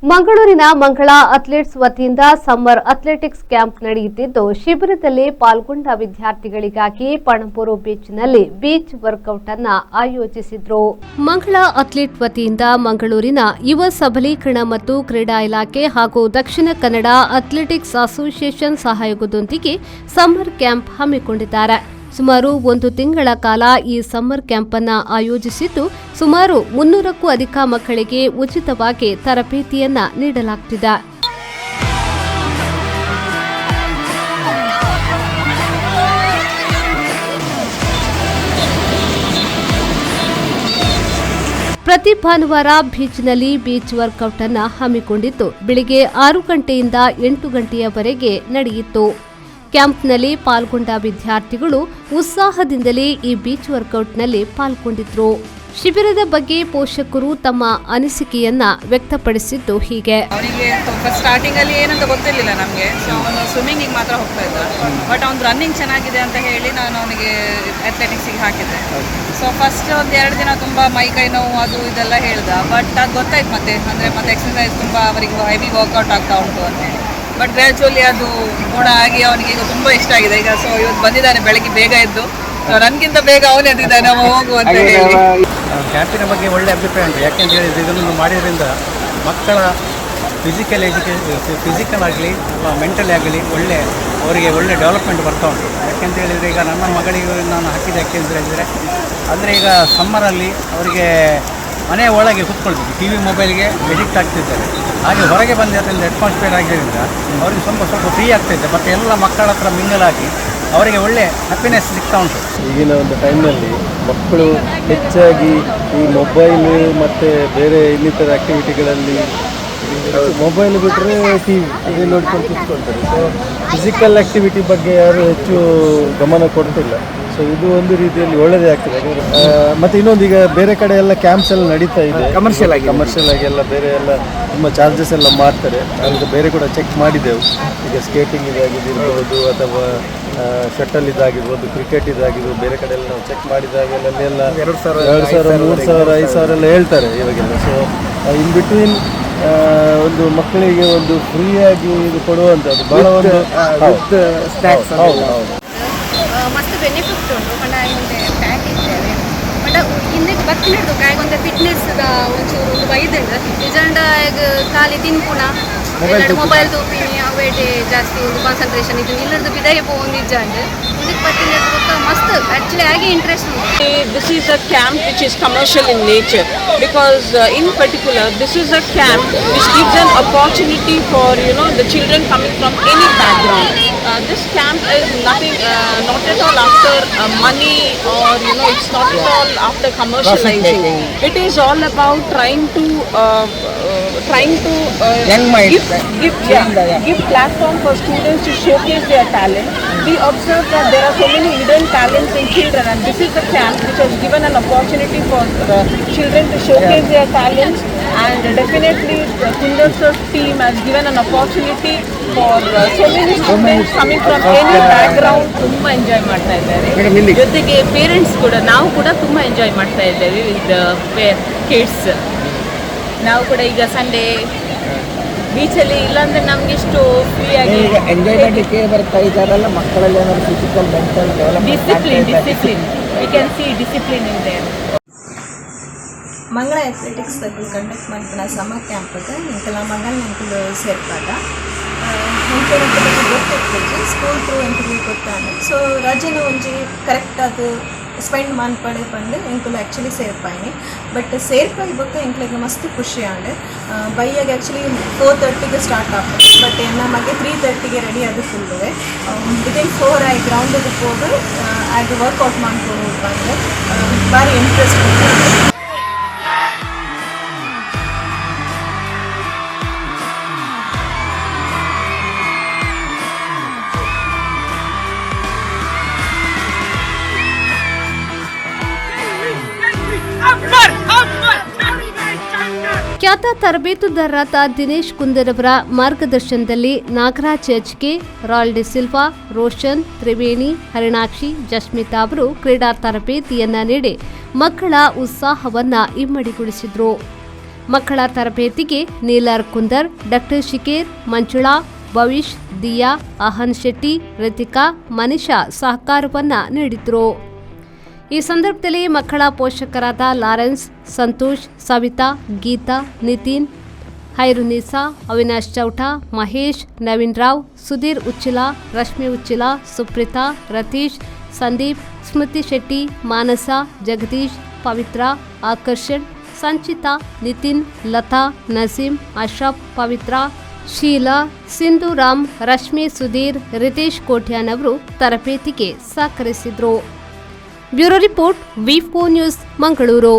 ಮಂಗಳೂರಿನ ಮಂಗಳ ಅಥ್ಲೆಟ್ಸ್ ವತಿಯಿಂದ ಸಮ್ಮರ್ ಅಥ್ಲೆಟಿಕ್ಸ್ ಕ್ಯಾಂಪ್ ನಡೆಯುತ್ತಿದ್ದು, ಶಿಬಿರದಲ್ಲಿ ಪಾಲ್ಗೊಂಡ ವಿದ್ಯಾರ್ಥಿಗಳಿಗಾಗಿ ಪಣಂಬೂರು ಬೀಚ್ನಲ್ಲಿ ಬೀಚ್ ವರ್ಕೌಟ್ ಅನ್ನು ಆಯೋಜಿಸಿದ್ರು. ಮಂಗಳ ಅಥ್ಲೆಟ್ ವತಿಯಿಂದ ಮಂಗಳೂರಿನ ಯುವ ಸಬಲೀಕರಣ ಮತ್ತು ಕ್ರೀಡಾ ಇಲಾಖೆ ಹಾಗೂ ದಕ್ಷಿಣ ಕನ್ನಡ ಅಥ್ಲೆಟಿಕ್ಸ್ ಅಸೋಸಿಯೇಷನ್ ಸಹಯೋಗದೊಂದಿಗೆ ಸಮ್ಮರ್ ಕ್ಯಾಂಪ್ ಹಮ್ಮಿಕೊಂಡಿದ್ದಾರೆ. ಸುಮಾರು 1 ತಿಂಗಳ ಕಾಲ ಈ ಸಮ್ಮರ್ ಕ್ಯಾಂಪ್ ಅನ್ನು ಆಯೋಜಿಸಿದ್ದು, ಸುಮಾರು 300ಕ್ಕೂ ಅಧಿಕ ಮಕ್ಕಳಿಗೆ ಉಚಿತವಾಗಿ ತರಬೇತಿಯನ್ನ ನೀಡಲಾಗುತ್ತಿದೆ. ಪ್ರತಿ ಭಾನುವಾರ ಬೀಚ್ನಲ್ಲಿ ಬೀಚ್ ವರ್ಕೌಟ್ ಅನ್ನು ಹಮ್ಮಿಕೊಂಡಿದ್ದು, ಬೆಳಿಗ್ಗೆ 6 ಗಂಟೆಯಿಂದ 8 ಗಂಟೆಯವರೆಗೆ ನಡೆಯಿತು. ಕ್ಯಾಂಪ್ನಲ್ಲಿ ಪಾಲ್ಗೊಂಡ ವಿದ್ಯಾರ್ಥಿಗಳು ಉತ್ಸಾಹದಿಂದಲೇ ಈ ಬೀಚ್ ವರ್ಕೌಟ್ನಲ್ಲಿ ಪಾಲ್ಗೊಂಡಿದ್ರು. ಶಿಬಿರದ ಬಗ್ಗೆ ಪೋಷಕರು ತಮ್ಮ ಅನಿಸಿಕೆಯನ್ನ ವ್ಯಕ್ತಪಡಿಸಿದ್ದು ಹೀಗೆ. ಅವನಿಗೆ ಸ್ಟಾರ್ಟಿಂಗ್ ಅಲ್ಲಿ ಏನಂತ ಗೊತ್ತಿರಲಿಲ್ಲ ನಮಗೆ. ಸೊ ಅವನು ಸ್ವಿಮ್ಮಿಂಗಿಗೆ ಮಾತ್ರ ಹೋಗ್ತಾ ಇದ್ದ. ಬಟ್ ಅವ್ನು ರನ್ನಿಂಗ್ ಚೆನ್ನಾಗಿದೆ ಅಂತ ಹೇಳಿ ನಾನು ಅವನಿಗೆ ಅಥ್ಲೆಟಿಕ್ಸಿಗೆ ಹಾಕಿದ್ದೆ. ಸೊ ಫಸ್ಟ್ ಒಂದು 2 ದಿನ ತುಂಬ ಮೈ-ಕೈ ನೋವು ಅದು ಇದೆಲ್ಲ ಹೇಳ್ದ. ಬಟ್ ಅದು ಗೊತ್ತಾಯ್ತು ಮತ್ತೆ ಎಕ್ಸರ್ಸೈಸ್ ತುಂಬ ಅವರಿಗೆ ಹೆವಿ ವರ್ಕೌಟ್ ಆಗ್ತಾ ಉಂಟು ಅಂತ ಹೇಳಿ. ಬಟ್ ಗ್ರ್ಯಾಜುವಲಿ ಅದು ಗುಣ ಆಗಿ ಅವನಿಗೆ ಈಗ ತುಂಬ ಇಷ್ಟ ಆಗಿದೆ. ಈಗ ಸೊ ಇವತ್ತು ಬಂದಿದ್ದಾನೆ ಬೆಳಗ್ಗೆ ಬೇಗ ಎದ್ದು. ನನಗಿಂತ ಬೇಗ ಅವನು ಎದ್ದಿದ್ದಾನೆ, ನಾವು ಹೋಗು ಅಂತ ಹೇಳಿ. ಕ್ಯಾಂಪಿನ ಬಗ್ಗೆ ಒಳ್ಳೆ ಅಭಿಪ್ರಾಯ ಉಂಟು. ಯಾಕೆಂತ ಹೇಳಿದರೆ ಇದನ್ನು ಮಾಡೋದ್ರಿಂದ ಮಕ್ಕಳ ಫಿಸಿಕಲ್ ಆಗಲಿ ಅಥವಾ ಮೆಂಟಲಿ ಆಗಲಿ ಅವರಿಗೆ ಒಳ್ಳೆ ಡೆವಲಪ್ಮೆಂಟ್ ಬರ್ತಾ ಉಂಟು. ಯಾಕೆಂತ ಹೇಳಿದರೆ ಈಗ ನನ್ನ ಮಗಳಿಗೆ ನಾನು ಹಾಕಿದೆ. ಯಾಕೆಂತ ಹೇಳಿದರೆ ಅಂದರೆ ಈಗ ಸಮ್ಮರಲ್ಲಿ ಅವರಿಗೆ ಮನೆಯ ಒಳಗೆ ಕೂತ್ಕೊಳ್ಬೇಕು, ಟಿ ವಿ ಮೊಬೈಲ್ಗೆ ಎಡಿಕ್ಟ್ ಆಗ್ತಿದ್ದಾರೆ. ಹಾಗೆ ಹೊರಗೆ ಬಂದಿದ್ದರಿಂದ ಅಟ್ಮಾಸ್ಫಿಯರ್ ಆಗಿದ್ದರಿಂದ ಅವರಿಗೆ ಸ್ವಲ್ಪ ಫ್ರೀ ಆಗ್ತಾಯಿದೆ. ಮತ್ತು ಎಲ್ಲ ಮಕ್ಕಳ ಹತ್ರ ಮಿಂಗಲಾಗಿ ಅವರಿಗೆ ಒಳ್ಳೆ ಹ್ಯಾಪಿನೆಸ್ ಸಿಗ್ತಾ ಉಂಟು. ಈಗಿನ ಒಂದು ಟೈಮ್ನಲ್ಲಿ ಮಕ್ಕಳು ಹೆಚ್ಚಾಗಿ ಈ ಮೊಬೈಲು ಮತ್ತು ಬೇರೆ ಇನ್ನಿತರ ಆ್ಯಕ್ಟಿವಿಟಿಗಳಲ್ಲಿ ಮೊಬೈಲ್ ಬಿಟ್ಟರೆ ಟಿ ವಿ ನೋಡ್ಕೊಂಡು ಕೂತ್ಕೊಳ್ತಾರೆ. ಸೊ ಫಿಸಿಕಲ್ ಆ್ಯಕ್ಟಿವಿಟಿ ಬಗ್ಗೆ ಯಾರು ಹೆಚ್ಚು ಗಮನ ಕೊಡ್ತಿಲ್ಲ. ಸೊ ಇದು ಒಂದು ರೀತಿಯಲ್ಲಿ ಒಳ್ಳೆಯದೇ ಆಗ್ತದೆ. ಯಾಕಂದರೆ ಮತ್ತು ಇನ್ನೊಂದು, ಈಗ ಬೇರೆ ಕಡೆ ಎಲ್ಲ ಕ್ಯಾಂಪ್ಸ್ ಎಲ್ಲ ನಡೀತಾ ಇದೆ. ಕಮರ್ಷಿಯಲ್ ಆಗಿ ಎಲ್ಲ ಬೇರೆ ಎಲ್ಲ ತುಂಬ ಚಾರ್ಜಸ್ ಎಲ್ಲ ಮಾಡ್ತಾರೆ. ಈಗ ಬೇರೆ ಕೂಡ ಚೆಕ್ ಮಾಡಿದೆವು. ಈಗ ಸ್ಕೇಟಿಂಗ್ ಇದಾಗಿರ್ಬೋದು ಅಥವಾ ಶಟಲ್ ಇದಾಗಿರ್ಬೋದು, ಕ್ರಿಕೆಟ್ ಇದಾಗಿರ್ಬೋದು, ಬೇರೆ ಕಡೆ ಎಲ್ಲ ನಾವು ಚೆಕ್ ಮಾಡಿದಾಗೆಲ್ಲ 2,000, 3,000, 5,000 ಎಲ್ಲ ಹೇಳ್ತಾರೆ ಇವಾಗೆಲ್ಲ. ಸೊ ಇನ್ ಬಿಟ್ವೀನ್ ಒಂದು ಮಕ್ಕಳಿಗೆ ಒಂದು ಫ್ರೀಯಾಗಿ ಇದು ಕೊಡುವಂಥದ್ದು ಭಾಳ ಒಂದು ಸ್ನ್ಯಾಕ್ಸ್. ಹೌದು ಮಸ್ತ್ ಬೆನಿಫಿಟ್ ಉಂಟು. ಒಂದು ಪ್ಯಾಕ್ ಇದ್ದೇವೆ ಬಟ್ ಹಿಂದಕ್ಕೆ ಬರ್ತಿದ್ದು ಕಾಯಿಗೊಂದು ಫಿಟ್ನೆಸ್ದ ಒಂಚೂರು ಒಂದು ವೈದ್ಯುಂಡು ನಿಜಂಡ ಈಗ ಖಾಲಿ ತಿನ್ಪುಣ ಮೊಬೈಲ್ ತೂಪಿನಿ ಅವೇಟೆ ಜಾಸ್ತಿ ಒಂದು ಕಾನ್ಸಂಟ್ರೇಷನ್ ಇದು ಇಲ್ಲದ ಬಿದಾಯ ಒಂದು ನಿಜಂಡು ಇದಕ್ಕೆ ಬರ್ತಿದ್ದು ಮಸ್ತ್ ಆ್ಯಕ್ಚುಲಿ ಆಗಿ ಇಂಟ್ರೆಸ್ಟ್ ಉಂಟು. This is a camp which is commercial in nature because in particular this is a camp which gives an opportunity for the children coming from any background. This camp is nothing, not at all after money or it's not at all after commercializing. It is all about trying to give platform for students to showcase their talent. We observe that there are so many hidden talents in children, and this is a camp which has given an opportunity for children to showcase their talents. And definitely the Kundars's team has given an opportunity for so many students coming from any background. ತುಂಬಾ enjoy ಮಾಡ್ತಾ ಇದ್ದಾರೆ. ಜೊತೆಗೆ parents ಕೂಡ ನಾವು ಕೂಡ ತುಂಬಾ enjoy ಮಾಡ್ತಾ ಇದ್ದೇವೆ ವಿತ್ ಕಿಡ್ಸ್. ನಾವು ಕೂಡ ಈಗ ಸಂಡೇ ಬೀಚಲ್ಲಿ ಇಲ್ಲಾಂದ್ರೆ ನಮ್ಗೆ ಎಷ್ಟು ಫ್ರೀ ಆಗಿ ಎಂಜಾಯ್ ಮಾಡಲಿಕ್ಕೆ ಬರ್ತಾ ಇದ್ದಾರಲ್ಲ ಮಕ್ಕಳಲ್ಲಿ ಏನಾದ್ರು physical mental discipline we can see discipline in their. ಮಂಗಳ ಅಥ್ಲೆಟಿಕ್ಸ್ ಕಂಡಕ್ಟ್ ಮಾಡ್ತಾನೆ ಸಮ್ಮರ್ ಕ್ಯಾಂಪ್ಗೆ ಇಂಕಲ ಮಗನ ಇಂಕಲು ಸೇರ್ಪಾಗ ಗೊತ್ತಿರ್ತದೆ ಸ್ಕೂಲ್ ಥ್ರೂ ಇಂಟರ್ವ್ಯೂ ಕೊಡ್ತಾನೆ. ಸೊ ರಜೆನ ಒಂಜಿ ಕರೆಕ್ಟ್ ಅದು ಸ್ಪೆಂಡ್ ಮಾಡ್ಪಡೆ ಬಂದು ಇಂಕಲು ಆ್ಯಕ್ಚುಲಿ ಸೇರ್ಪಾಯಿನಿ. ಬಟ್ ಸೇರ್ಪಾಯಿ ಬಗ್ಗೆ ಇಂಕ್ಲಿಗೆ ಮಸ್ತ್ ಖುಷಿ ಆಂಡೆ. ಬೈಯಾಗ ಆ್ಯಕ್ಚುಲಿ 4:30ಗೆ ಸ್ಟಾರ್ಟ್ ಆಗ್ತದೆ. ಬಟ್ ನಮಗೆ 3:30ಗೆ ರೆಡಿ ಅದು ಫುಲ್ಲು ವಿದಿನ್ 4 ಆಗಿ ಗ್ರೌಂಡಿಗೆ ಹೋಗಿ ಆಗಿ ವರ್ಕೌಟ್ ಮಾಡ್ಕೊಂಡು ಬಂದು ಭಾರಿ ಇಂಟ್ರೆಸ್ಟ್ ಇದೆ. ಖ್ಯಾತ ತರಬೇತುದಾರರಾದ ದಿನೇಶ್ ಕುಂದರವರ ಮಾರ್ಗದರ್ಶನದಲ್ಲಿ ನಾಗರಾಜ್ ಎಚ್ಕೆ, ರಾಯಲ್ ಡಿ ಸಿಲ್ವಾ, ರೋಷನ್, ತ್ರಿವೇಣಿ, ಹರಿಣಾಕ್ಷಿ, ಜಸ್ಮಿತಾ ಅವರು ಕ್ರೀಡಾ ತರಬೇತಿಯನ್ನ ನೀಡಿ ಮಕ್ಕಳ ಉತ್ಸಾಹವನ್ನ ಇಮ್ಮಡಿಗೊಳಿಸಿದ್ರು. ಮಕ್ಕಳ ತರಬೇತಿಗೆ ನೀಲಾರ್ ಕುಂದರ್, ಡಾಕ್ಟರ್ ಶಿಕೇರ್, ಮಂಜುಳಾ, ಭವಿಷ್, ದಿಯಾ, ಅಹನ್ ಶೆಟ್ಟಿ, ರಿತಿಕಾ, ಮನಿಷಾ ಸಹಕಾರವನ್ನ ನೀಡಿದ್ರು. ಈ ಸಂದರ್ಭದಲ್ಲಿ ಮಕ್ಕಳ ಪೋಷಕರಾದ ಲಾರೆನ್ಸ್, ಸಂತೋಷ್, ಸವಿತಾ, ಗೀತಾ, ನಿತಿನ್, ಹೈರುನಿಸಾ, ಅವಿನಾಶ್ ಚೌಟಾ, ಮಹೇಶ್, ನವೀನ್ ರಾವ್, ಸುಧೀರ್ ಉಚ್ಚಿಲ, ರಶ್ಮಿ ಉಚ್ಚಿಲ, ಸುಪ್ರೀತಾ, ರತೀಶ್, ಸಂದೀಪ್, ಸ್ಮೃತಿ ಶೆಟ್ಟಿ, ಮಾನಸ, ಜಗದೀಶ್, ಪವಿತ್ರ, ಆಕರ್ಷಣ್, ಸಂಚಿತಾ, ನಿತಿನ್, ಲತಾ, ನಸೀಂ, ಅಶ್ರಫ್, ಪವಿತ್ರ, ಶೀಲಾ, ಸಿಂಧೂರಾಮ್, ರಶ್ಮಿ, ಸುಧೀರ್, ರಿತೇಶ್ ಕೋಟ್ಯಾನ್ ಅವರು ತರಬೇತಿಗೆ ಸಹಕರಿಸಿದ್ರು. ಬ್ಯೂರೋ ರಿಪೋರ್ಟ್, ವಿ4 ನ್ಯೂಸ್, ಮಂಗಳೂರು.